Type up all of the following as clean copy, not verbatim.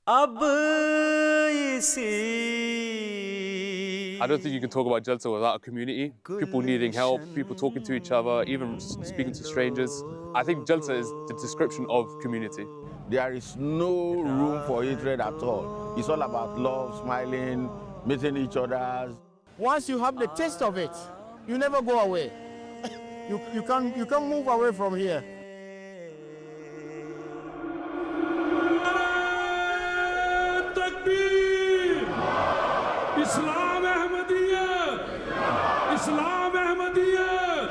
अब इसी I don't think you can talk about Jalsa without a community. People needing help, people talking to each other, even speaking to strangers. I think Jalsa is the description of community. There is no room for hatred at all. It's all about love, smiling, meeting each other. Once you have the taste of it, you never go away. You can't move away from here. Islam Ahmadiyyat Islam Ahmadiyyat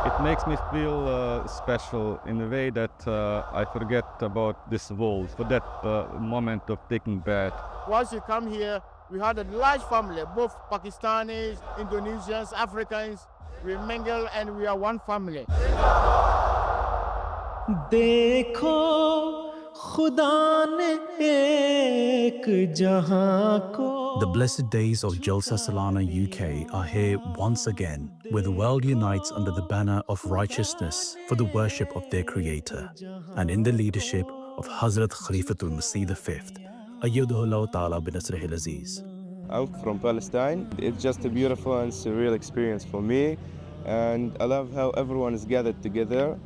It makes me feel special in a way that I forget about this world for that moment of taking bath. Once you come here, we had a large family, both Pakistanis, Indonesians, Africans. We mingle and we are one family. देखो खुदा ने एक जहां को. The blessed days of Jalsa Salana UK are here once again, where the world unites under the banner of righteousness for the worship of their Creator, and in the leadership of Hazrat Khalifatul Masih V, Ayyadahullah Ta'ala bin Nasrihil Aziz. I'm from Palestine. It's just a beautiful and surreal experience for me, and I love how everyone is gathered together.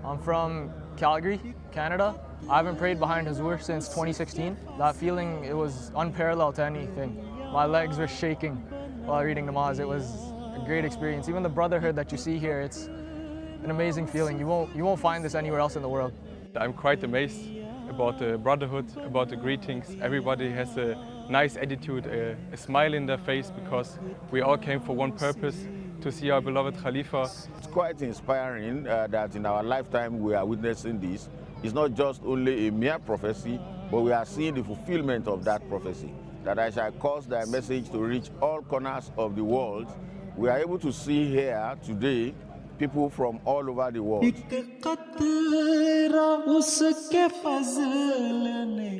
I'm from Calgary, Canada. I haven't prayed behind Hazur since 2016. That feeling, it was unparalleled to anything. My legs were shaking while reading namaz. It was a great experience. Even the brotherhood that you see here, it's an amazing feeling. You won't find this anywhere else in the world. I'm quite amazed about the brotherhood, about the greetings. Everybody has a nice attitude, a smile in their face, because we all came for one purpose, to see our beloved Khalifa. It's quite inspiring that in our lifetime we are witnessing this. It's not just only a mere prophecy, but we are seeing the fulfillment of that prophecy. That I shall cause thy message to reach all corners of the world. We are able to see here today people from all over the world.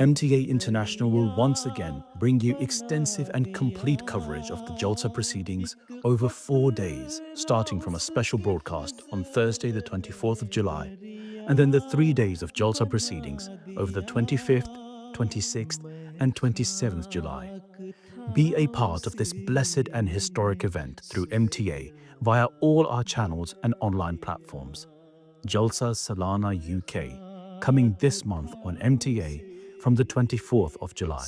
MTA International will once again bring you extensive and complete coverage of the Jalsa proceedings over 4 days, starting from a special broadcast on Thursday the 24th of July, and then the 3 days of Jalsa proceedings over the 25th, 26th and 27th July. Be a part of this blessed and historic event through MTA via all our channels and online platforms. Jalsa Salana UK, coming this month on MTA from the 24th of July.